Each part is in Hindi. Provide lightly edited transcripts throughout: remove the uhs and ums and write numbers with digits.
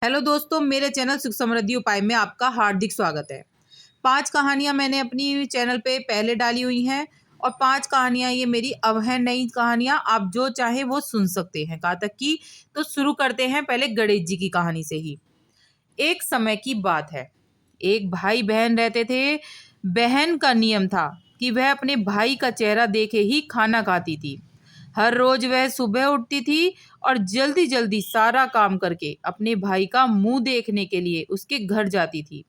हेलो दोस्तों, मेरे चैनल सुख समृद्धि उपाय में आपका हार्दिक स्वागत है। 5 कहानियाँ मैंने अपनी चैनल पे पहले डाली हुई हैं और 5 कहानियाँ ये मेरी अब हैं नई कहानियाँ। आप जो चाहे वो सुन सकते हैं कहाँ तक की। तो शुरू करते हैं पहले गणेश जी की कहानी से ही। एक समय की बात है, एक भाई बहन रहते थे। बहन का नियम था कि वह अपने भाई का चेहरा देखे ही खाना खाती थी। हर रोज वह सुबह उठती थी और जल्दी जल्दी सारा काम करके अपने भाई का मुंह देखने के लिए उसके घर जाती थी।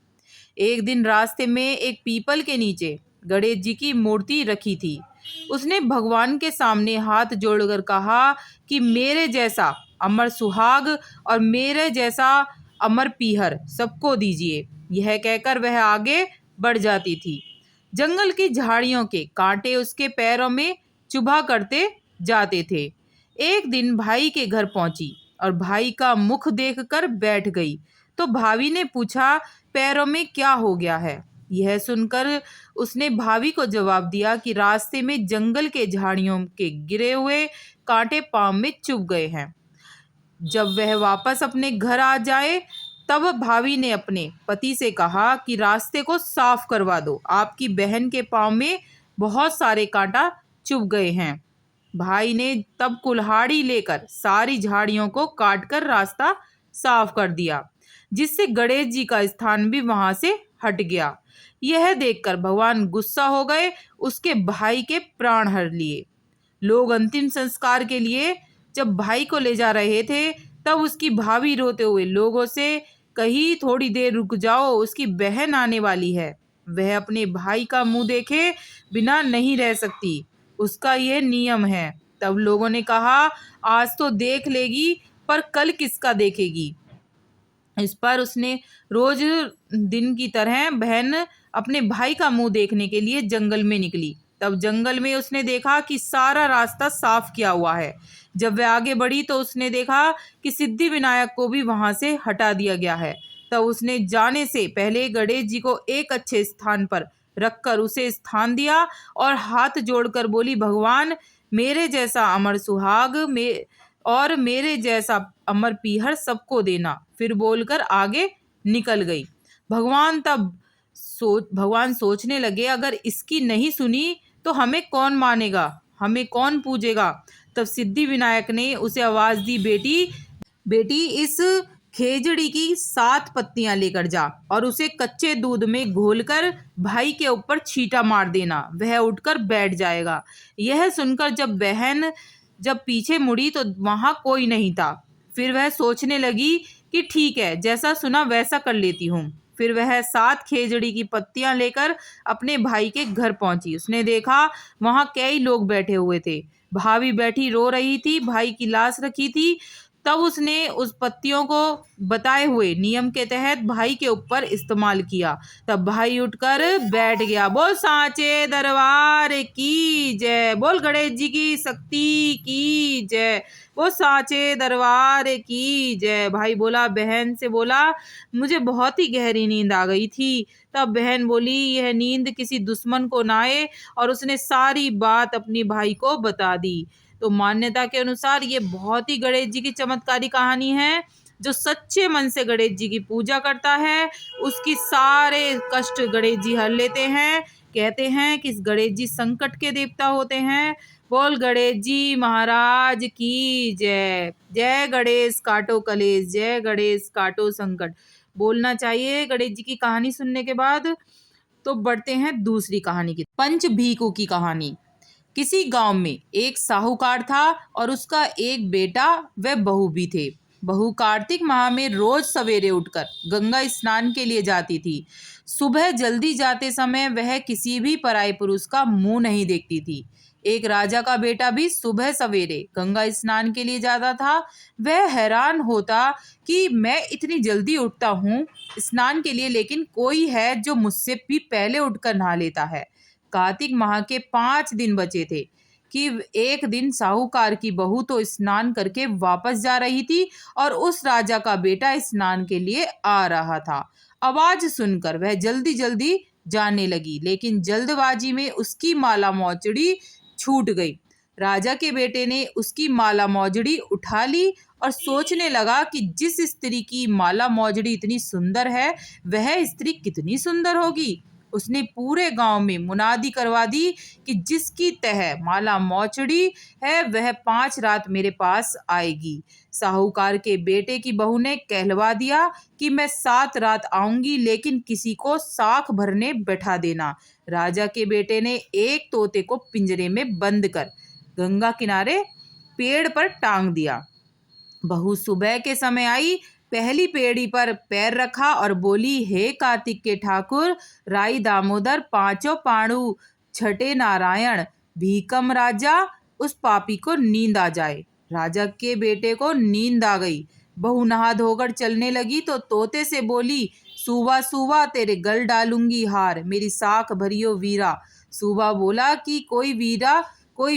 एक दिन रास्ते में एक पीपल के नीचे गणेश जी की मूर्ति रखी थी। उसने भगवान के सामने हाथ जोड़कर कहा कि मेरे जैसा अमर सुहाग और मेरे जैसा अमर पीहर सबको दीजिए। यह कहकर वह आगे बढ़ जाती थी। जंगल की झाड़ियों के कांटे उसके पैरों में चुभा करते जाते थे। एक दिन भाई के घर पहुंची और भाई का मुख देखकर बैठ गई। तो भाभी ने पूछा, पैरों में क्या हो गया है? यह सुनकर उसने भाभी को जवाब दिया कि रास्ते में जंगल के झाड़ियों के गिरे हुए कांटे पांव में चुभ गए हैं। जब वह वापस अपने घर आ जाए तब भाभी ने अपने पति से कहा कि रास्ते को साफ करवा दो, आपकी बहन के पांव में बहुत सारे कांटा चुभ गए हैं। भाई ने तब कुल्हाड़ी लेकर सारी झाड़ियों को काटकर रास्ता साफ कर दिया, जिससे गणेश जी का स्थान भी वहां से हट गया। यह देखकर भगवान गुस्सा हो गए, उसके भाई के प्राण हर लिए। लोग अंतिम संस्कार के लिए जब भाई को ले जा रहे थे तब उसकी भाभी रोते हुए लोगों से कही, थोड़ी देर रुक जाओ, उसकी बहन आने वाली है। वह अपने भाई का मुंह देखे बिना नहीं रह सकती, उसका यह नियम है। तब लोगों ने कहा, आज तो देख लेगी पर कल किसका देखेगी। इस पर उसने रोज दिन की तरह बहन अपने भाई का मुंह देखने के लिए जंगल में निकली। तब जंगल में उसने देखा कि सारा रास्ता साफ किया हुआ है। जब वह आगे बढ़ी तो उसने देखा कि सिद्धि विनायक को भी वहां से हटा दिया गया है। तब उसने जाने से पहले गणेश जी को एक अच्छे स्थान पर रखकर उसे स्थान दिया और हाथ जोड़कर बोली, भगवान मेरे जैसा अमर सुहाग में और मेरे जैसा अमर पीहर सबको देना। फिर बोलकर आगे निकल गई। भगवान सोचने लगे, अगर इसकी नहीं सुनी तो हमें कौन मानेगा, हमें कौन पूजेगा। तब सिद्धि विनायक ने उसे आवाज दी, बेटी बेटी इस खेजड़ी की 7 पत्तियां लेकर जा और उसे कच्चे दूध में घोलकर भाई के ऊपर छींटा मार देना, वह उठकर बैठ जाएगा। यह सुनकर जब पीछे मुड़ी तो वहां कोई नहीं था। फिर वह सोचने लगी कि ठीक है, जैसा सुना वैसा कर लेती हूँ। फिर वह 7 खेजड़ी की पत्तियां लेकर अपने भाई के घर पहुंची। उसने देखा वहां कई लोग बैठे हुए थे। भाभी बैठी रो रही थी, भाई की लाश रखी थी। तब उसने उस पत्तियों को बताए हुए नियम के तहत भाई के ऊपर इस्तेमाल किया। तब भाई उठकर बैठ गया। बोल सांचे दरबार की जय, बोल गणेश जी की शक्ति की जय, वो सांचे दरबार की जय। भाई बोला, बहन से बोला, मुझे बहुत ही गहरी नींद आ गई थी। तब बहन बोली, यह नींद किसी दुश्मन को ना आए, और उसने सारी बात अपनी भाई को बता दी। तो मान्यता के अनुसार ये बहुत ही गणेश जी की चमत्कारी कहानी है। जो सच्चे मन से गणेश जी की पूजा करता है उसकी सारे कष्ट गणेश जी हर लेते हैं। कहते हैं कि गणेश जी संकट के देवता होते हैं। बोल गणेश जी महाराज की जय। जय गणेश काटो कलेश, जय गणेश काटो संकट बोलना चाहिए गणेश जी की कहानी सुनने के बाद। तो बढ़ते हैं दूसरी कहानी की। पंच भीखू की कहानी। किसी गांव में एक साहूकार था और उसका एक बेटा व बहू भी थे। बहू कार्तिक माह में रोज सवेरे उठकर गंगा स्नान के लिए जाती थी। सुबह जल्दी जाते समय वह किसी भी पराये पुरुष का मुंह नहीं देखती थी। एक राजा का बेटा भी सुबह सवेरे गंगा स्नान के लिए जाता था। वह हैरान होता कि मैं इतनी जल्दी उठता हूँ स्नान के लिए, लेकिन कोई है जो मुझसे भी पहले उठकर नहा लेता है। कार्तिक माह के 5 दिन बचे थे कि एक दिन साहूकार की बहू तो स्नान करके वापस जा रही थी और उस राजा का बेटा स्नान के लिए आ रहा था। आवाज सुनकर वह जल्दी जल्दी जाने लगी, लेकिन जल्दबाजी में उसकी माला मौचड़ी छूट गई। राजा के बेटे ने उसकी माला मौजड़ी उठा ली और सोचने लगा कि जिस स्त्री की माला मौजड़ी इतनी सुंदर है, वह स्त्री कितनी सुंदर होगी। उसने पूरे गांव में मुनादी करवा दी कि जिसकी तह माला मौचड़ी है, वह 5 रात मेरे पास आएगी। साहूकार के बेटे की बहू ने कहलवा दिया कि मैं 7 रात आऊंगी, लेकिन किसी को साख भरने बैठा देना। राजा के बेटे ने एक तोते को पिंजरे में बंद कर गंगा किनारे पेड़ पर टांग दिया। बहू सुबह के समय आई, पहली पेड़ी पर पैर रखा और बोली, हे कार्तिक के ठाकुर, राई दामोदर, पांचों पांडु, छठे नारायण, भीकम राजा, उस पापी को नींद आ जाए। राजा के बेटे को नींद आ गई। बहू नहा धोकर चलने लगी तो तोते से बोली, सूबा सूबा तेरे गल डालूंगी हार, मेरी साख भरियो वीरा। सूबा बोला कि कोई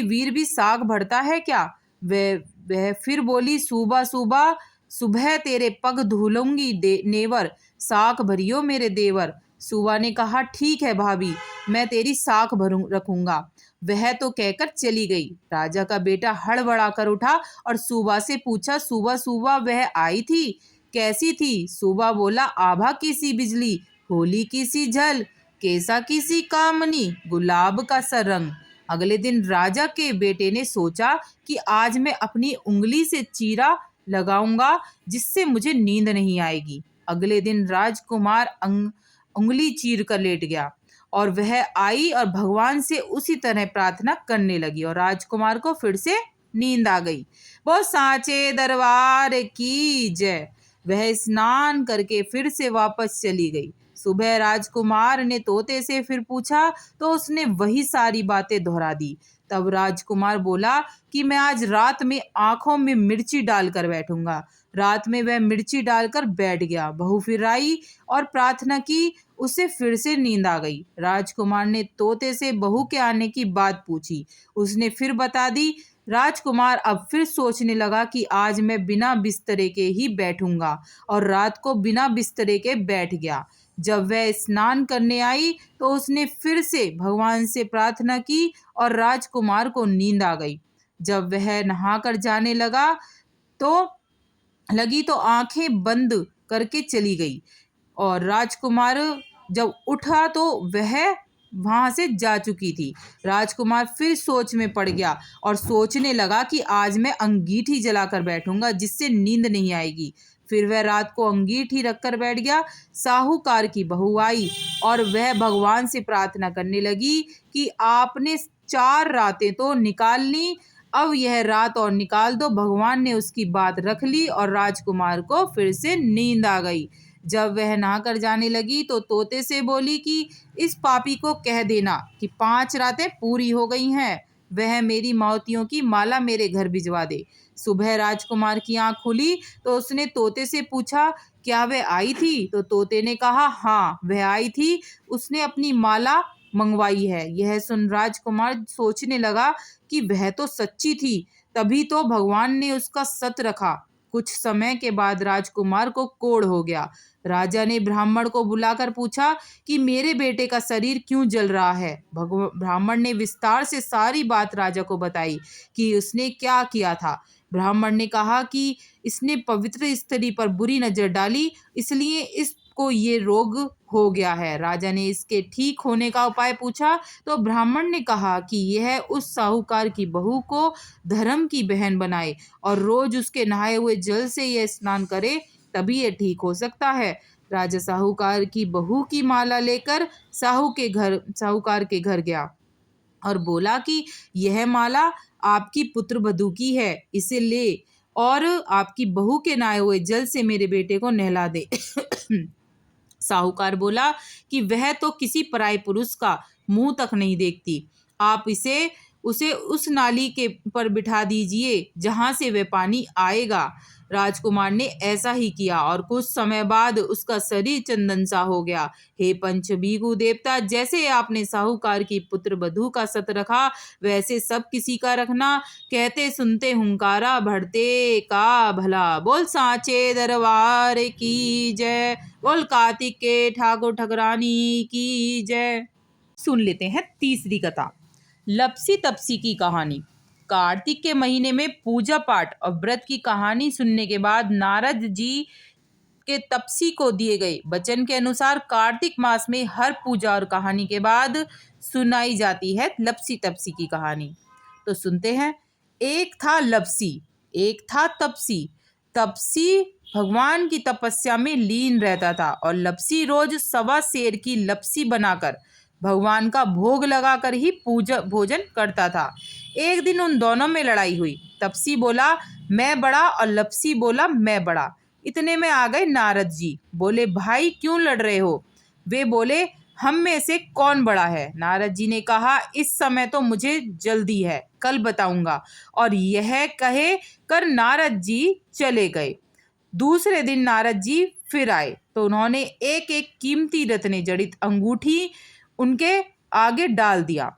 वीर भी साख भरता है क्या? वह फिर बोली, सूबा सूबा सुबह तेरे पग धुलूंगी नेवर, साख भरियो मेरे देवर। सूबा ने कहा, ठीक है भाभी, मैं तेरी साख रखूंगा। वह तो कहकर चली गई। राजा का बेटा हड़बड़ा कर उठा और सूबा से पूछा, सूबा सूबा वह आई थी, कैसी थी? सूबा बोला, आभा की सी बिजली, होली की सी झल, कैसा की सी कामनी, गुलाब का सा रंग। अगले दिन राजा के बेटे ने सोचा कि आज मैं अपनी उंगली से चीरा लगाऊंगा, जिससे मुझे नींद नहीं आएगी। अगले दिन राजकुमार उंगली चीर कर लेट गया और वह आई और भगवान से उसी तरह प्रार्थना करने लगी और राजकुमार को फिर से नींद आ गई। वो सांचे दरबार की जय। वह स्नान करके फिर से वापस चली गई। सुबह राजकुमार ने तोते से फिर पूछा तो उसने वही सारी बातें दोहरा दी। तब राजकुमार बोला कि मैं आज रात में आंखों में मिर्ची डालकर बैठूंगा। रात में वह मिर्ची डालकर बैठ गया। बहू फिर आई और प्रार्थना की, उसे फिर से नींद आ गई। राजकुमार ने तोते से बहू के आने की बात पूछी। उसने फिर बता दी। राजकुमार अब फिर सोचने लगा कि आज मैं बिना बिस्तरे के ही बैठूंगा और रात को बिना बिस्तरे के बैठ गया। जब वह स्नान करने आई तो उसने फिर से भगवान से प्रार्थना की और राजकुमार को नींद आ गई। जब वह नहाकर जाने तो आंखें बंद करके चली गई और राजकुमार जब उठा तो वह वहां से जा चुकी थी। राजकुमार फिर सोच में पड़ गया और सोचने लगा कि आज मैं अंगीठी जलाकर बैठूंगा, जिससे नींद नहीं आएगी। फिर वह रात को अंगीठी रखकर बैठ गया। साहूकार की बहू आई और वह भगवान से प्रार्थना करने लगी कि आपने 4 रातें तो निकाल ली, अब यह रात और निकाल दो। भगवान ने उसकी बात रख ली और राजकुमार को फिर से नींद आ गई। जब वह नहाकर जाने लगी तो तोते से बोली कि इस पापी को कह देना कि 5 रातें पूरी हो गई हैं, वह मेरी मोतियों की माला मेरे घर भिजवा दे। सुबह राजकुमार की आंख खुली तो उसने तोते से पूछा, क्या वह आई थी? तो तोते ने कहा, हाँ वह आई थी, उसने अपनी माला मंगवाई है। यह सुन राजकुमार सोचने लगा कि वह तो सच्ची थी, तभी तो भगवान ने उसका सत रखा। कुछ समय के बाद राजकुमार को कोढ़ हो गया। राजा ने ब्राह्मण को बुलाकर पूछा कि मेरे बेटे का शरीर क्यों जल रहा है। ब्राह्मण ने विस्तार से सारी बात राजा को बताई कि उसने क्या किया था। ब्राह्मण ने कहा कि इसने पवित्र स्त्री पर बुरी नजर डाली, इसलिए इसको ये रोग हो गया है। राजा ने इसके ठीक होने का उपाय पूछा तो ब्राह्मण ने कहा कि यह उस साहूकार की बहू को धर्म की बहन बनाए और रोज उसके नहाए हुए जल से यह स्नान करे, तभी ये ठीक हो सकता है। राजा साहूकार की बहू की माला लेकर साहूकार के घर गया और बोला कि यह माला आपकी पुत्र वधू की है, इसे ले और आपकी बहू के नहाए हुए जल से मेरे बेटे को नहला दे। साहूकार बोला कि वह तो किसी पराये पुरुष का मुंह तक नहीं देखती, आप उसे उस नाली के पर बिठा दीजिए जहां से वह पानी आएगा। राजकुमार ने ऐसा ही किया और कुछ समय बाद उसका शरीर चंदन सा हो गया। हे पंचभीगु देवता, जैसे आपने साहूकार की पुत्र वधू का सत रखा, वैसे सब किसी का रखना। कहते सुनते हुंकारा, भरते का भला। बोल सांचे दरबार की जय। बोल कार्तिक के ठाकुर ठकरानी की जय। सुन लेते हैं तीसरी कथा, लपसी तपसी की कहानी। कार्तिक के महीने में पूजा पाठ और व्रत की कहानी सुनने के बाद नारद जी के तपसी को दिए गए वचन के अनुसार कार्तिक मास में हर पूजा और कहानी के बाद सुनाई जाती है लपसी तपसी की कहानी। तो सुनते हैं। एक था लपसी, एक था तपसी। तपसी भगवान की तपस्या में लीन रहता था और लपसी रोज सवा सेर की लपसी बनाकर भगवान का भोग लगाकर ही पूजा भोजन करता था। एक दिन उन दोनों में लड़ाई हुई। तपसी बोला मैं बड़ा और लपसी बोला मैं बड़ा। इतने में आ गए नारद जी। बोले भाई क्यों लड़ रहे हो? वे बोले हम में से कौन बड़ा है? नारद जी ने कहा इस समय तो मुझे जल्दी है, कल बताऊंगा। और यह कहे कर नारद जी चले गए। दूसरे दिन नारद जी फिर आए तो उन्होंने एक एक कीमती रत्ने जड़ित अंगूठी उनके आगे डाल दिया।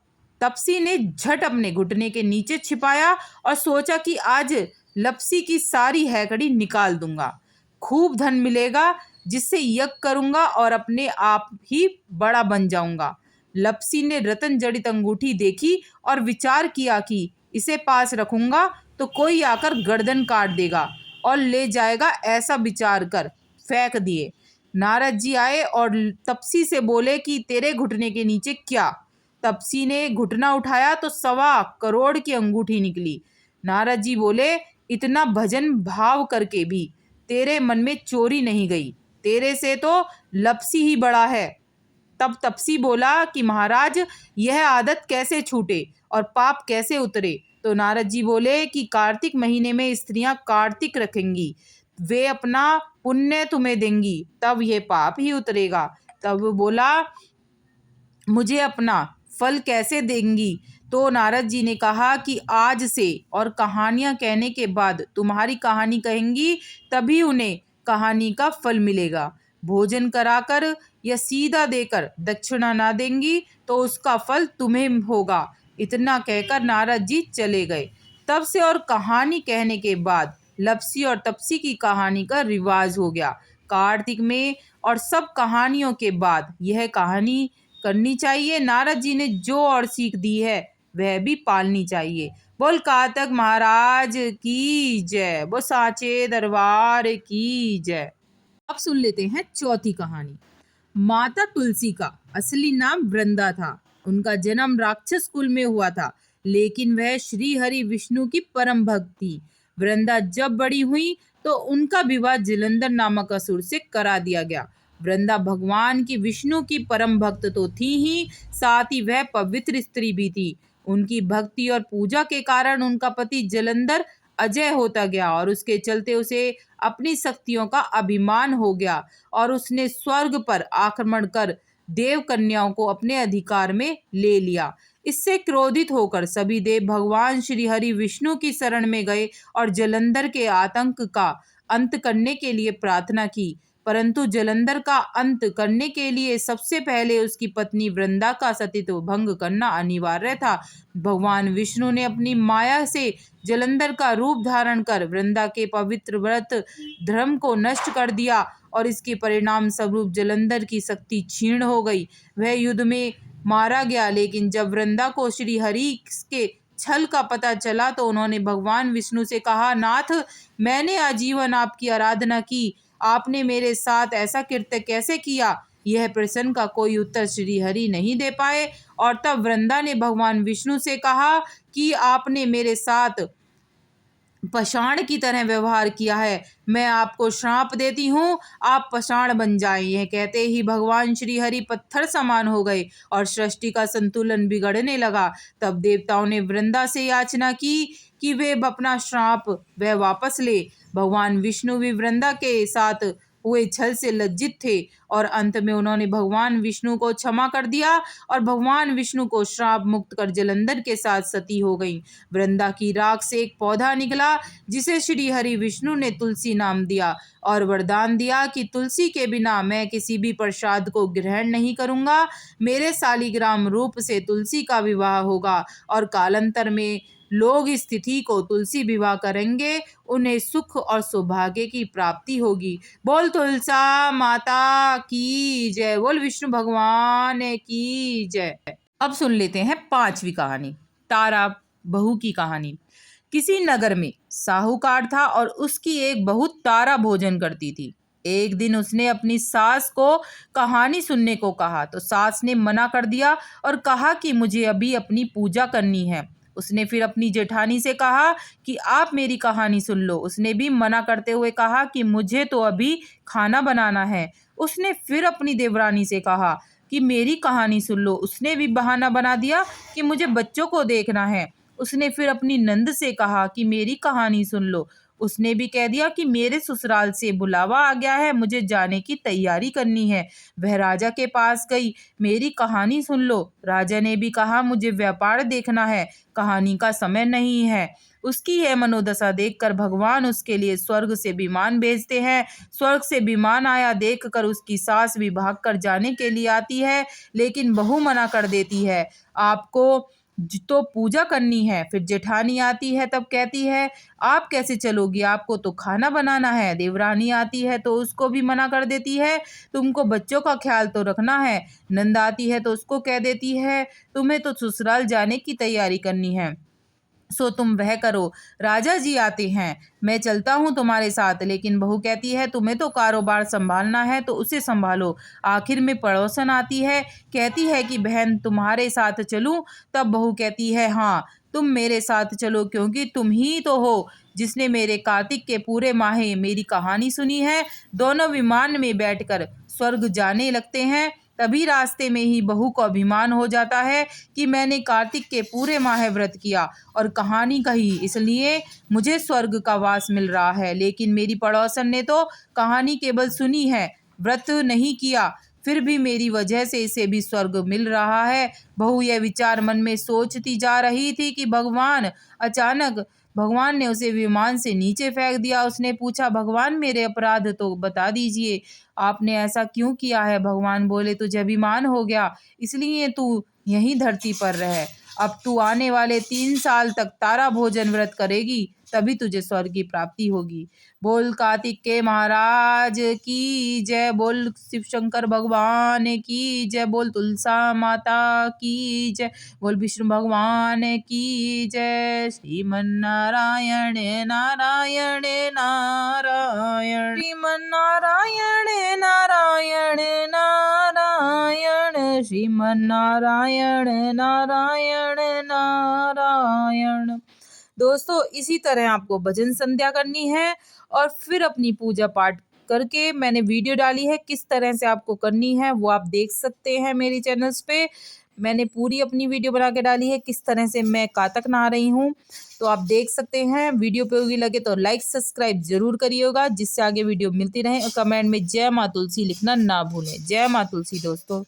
तपसी ने झट अपने घुटने के नीचे छिपाया और सोचा कि आज लपसी की सारी हैकड़ी निकाल दूंगा, खूब धन मिलेगा जिससे यज्ञ करूंगा और अपने आप ही बड़ा बन जाऊंगा। लपसी ने रतन जड़ित अंगूठी देखी और विचार किया कि इसे पास रखूंगा तो कोई आकर गर्दन काट देगा और ले जाएगा, ऐसा विचार कर फेंक दिए। नारद जी आए और तपसी से बोले कि तेरे घुटने के नीचे क्या? तपसी ने घुटना उठाया तो 1.25 करोड़ की अंगूठी निकली। नारद जी बोले इतना भजन भाव करके भी तेरे मन में चोरी नहीं गई, तेरे से तो लपसी ही बड़ा है। तब तपसी बोला कि महाराज यह आदत कैसे छूटे और पाप कैसे उतरे? तो नारद जी बोले कि कार्तिक महीने में स्त्रियां कार्तिक रखेंगी, वे अपना पुण्य तुम्हें देंगी, तब ये पाप ही उतरेगा। तब बोला मुझे अपना फल कैसे देंगी? तो नारद जी ने कहा कि आज से और कहानियां कहने के बाद तुम्हारी कहानी कहेंगी तभी उन्हें कहानी का फल मिलेगा। भोजन कराकर या सीधा देकर दक्षिणा ना देंगी तो उसका फल तुम्हें होगा। इतना कहकर नारद जी चले गए। तब से और कहानी कहने के बाद लपसी और तपसी की कहानी का रिवाज हो गया। कार्तिक में और सब कहानियों के बाद यह कहानी करनी चाहिए। नारद जी ने जो और सीख दी है वह भी पालनी चाहिए। बोल कार्तिक महाराज की जय, वो साचे दरबार की जय। अब सुन लेते हैं चौथी कहानी। माता तुलसी का असली नाम वृंदा था। उनका जन्म राक्षस कुल में हुआ था, लेकिन वह श्री हरि विष्णु की परम भक्त थी। वृंदा जब बड़ी हुई तो उनका विवाह जलंधर नामक असुर से करा दिया गया। वृंदा भगवान की विष्णु की परम भक्त तो थी ही, साथ ही वह पवित्र स्त्री भी थी। उनकी भक्ति और पूजा के कारण उनका पति जलंधर अजय होता गया और उसके चलते उसे अपनी शक्तियों का अभिमान हो गया और उसने स्वर्ग पर आक्रमण कर देव कन्याओं को अपने अधिकार में ले लिया। इससे क्रोधित होकर सभी देव भगवान श्री हरि विष्णु की शरण में गए और जलंधर के आतंक का अंत करने के लिए प्रार्थना की। परंतु जलंधर का अंत करने के लिए सबसे पहले उसकी पत्नी वृंदा का सतीत्व भंग करना अनिवार्य था। भगवान विष्णु ने अपनी माया से जलंधर का रूप धारण कर वृंदा के पवित्र व्रत धर्म को नष्ट कर दिया और इसके परिणाम स्वरूप जलंधर की शक्ति क्षीण हो गई। वह युद्ध में मारा गया, लेकिन जब वृंदा को श्री हरि के छल का पता चला तो उन्होंने भगवान विष्णु से कहा, नाथ, मैंने आजीवन आपकी आराधना की, आपने मेरे साथ ऐसा कृत्य कैसे किया? यह प्रश्न का कोई उत्तर श्री हरि नहीं दे पाए। और तब वृंदा ने भगवान विष्णु से कहा कि आपने मेरे साथ पाषाण की तरह व्यवहार किया है, मैं आपको श्राप देती हूँ, आप पाषाण बन जाएं। यह कहते ही भगवान श्री हरि पत्थर समान हो गए और सृष्टि का संतुलन बिगड़ने लगा। तब देवताओं ने वृंदा से याचना की कि वे अपना श्राप वह वापस ले। भगवान विष्णु भी वृंदा के साथ हुए छल से लज्जित थे और अंत में उन्होंने भगवान विष्णु को क्षमा कर दिया और भगवान विष्णु को श्राप मुक्त कर जलंधर के साथ सती हो गई। वृंदा की राख से एक पौधा निकला जिसे श्री हरि विष्णु ने तुलसी नाम दिया और वरदान दिया कि तुलसी के बिना मैं किसी भी प्रसाद को ग्रहण नहीं करूंगा। मेरे शालिग्राम रूप से तुलसी का विवाह होगा और कालांतर में लोग इस तिथि को तुलसी विवाह करेंगे, उन्हें सुख और सौभाग्य की प्राप्ति होगी। बोल तुलसा माता की जय, बोल विष्णु भगवान की जय। अब सुन लेते हैं पांचवी कहानी। तारा बहू की कहानी। किसी नगर में साहूकार था और उसकी एक बहू तारा भोजन करती थी। एक दिन उसने अपनी सास को कहानी सुनने को कहा तो सास ने मना कर दिया और कहा कि मुझे अभी अपनी पूजा करनी है। उसने फिर अपनी जेठानी से कहा कि आप मेरी कहानी सुन लो। उसने भी मना करते हुए कहा कि मुझे तो अभी खाना बनाना है। उसने फिर अपनी देवरानी से कहा कि मेरी कहानी सुन लो। उसने भी बहाना बना दिया कि मुझे बच्चों को देखना है। उसने फिर अपनी नंद से कहा कि मेरी कहानी सुन लो। उसने भी कह दिया कि मेरे ससुराल से बुलावा आ गया है, मुझे जाने की तैयारी करनी है। वह राजा के पास गई, मेरी कहानी सुन लो। राजा ने भी कहा मुझे व्यापार देखना है, कहानी का समय नहीं है। उसकी यह मनोदशा देखकर भगवान उसके लिए स्वर्ग से विमान भेजते हैं। स्वर्ग से विमान आया देखकर उसकी सास भी भागकर जाने के लिए आती है, लेकिन बहू मना कर देती है, आपको तो पूजा करनी है। फिर जेठानी आती है तब कहती है आप कैसे चलोगी, आपको तो खाना बनाना है। देवरानी आती है तो उसको भी मना कर देती है, तुमको बच्चों का ख्याल तो रखना है। नंद आती है तो उसको कह देती है तुम्हें तो ससुराल जाने की तैयारी करनी है, सो तुम वह करो। राजा जी आते हैं, मैं चलता हूँ तुम्हारे साथ। लेकिन बहू कहती है तुम्हें तो कारोबार संभालना है तो उसे संभालो। आखिर में पड़ोसन आती है, कहती है कि बहन तुम्हारे साथ चलूं। तब बहू कहती है हाँ तुम मेरे साथ चलो, क्योंकि तुम ही तो हो जिसने मेरे कार्तिक के पूरे माहे मेरी कहानी सुनी है। दोनों विमान में बैठकर स्वर्ग जाने लगते हैं। तभी रास्ते में ही बहू को अभिमान हो जाता है कि मैंने कार्तिक के पूरे माह व्रत किया और कहानी कही, इसलिए मुझे स्वर्ग का वास मिल रहा है। लेकिन मेरी पड़ोसन ने तो कहानी केवल सुनी है, व्रत नहीं किया, फिर भी मेरी वजह से इसे भी स्वर्ग मिल रहा है। बहू यह विचार मन में सोचती जा रही थी कि अचानक भगवान ने उसे विमान से नीचे फेंक दिया। उसने पूछा भगवान मेरे अपराध तो बता दीजिए, आपने ऐसा क्यों किया है। भगवान बोले तुझे अभिमान हो गया, इसलिए तू यहीं धरती पर रह। अब तू आने वाले 3 साल तक तारा भोजन व्रत करेगी, तभी तुझे स्वर्ग की प्राप्ति होगी। बोल कार्तिक के महाराज की जय, बोल शिव शंकर भगवान की जय, बोल तुलसा माता की जय, बोल विष्णु भगवान की जय। श्रीमन नारायण नारायण नारायण, श्रीमन नारायण नारायण नारायण, श्रीमन नारायण नारायण नारायण। दोस्तों इसी तरह आपको भजन संध्या करनी है और फिर अपनी पूजा पाठ करके मैंने वीडियो डाली है, किस तरह से आपको करनी है वो आप देख सकते हैं मेरी चैनल्स पे। मैंने पूरी अपनी वीडियो बना के डाली है, किस तरह से मैं कातक नहा रही हूँ, तो आप देख सकते हैं। वीडियो उपयोगी लगे तो लाइक सब्सक्राइब जरूर करिएगा, जिससे आगे वीडियो मिलती रहे। और कमेंट में जय माँ तुलसी लिखना ना भूलें। जय माँ तुलसी दोस्तों।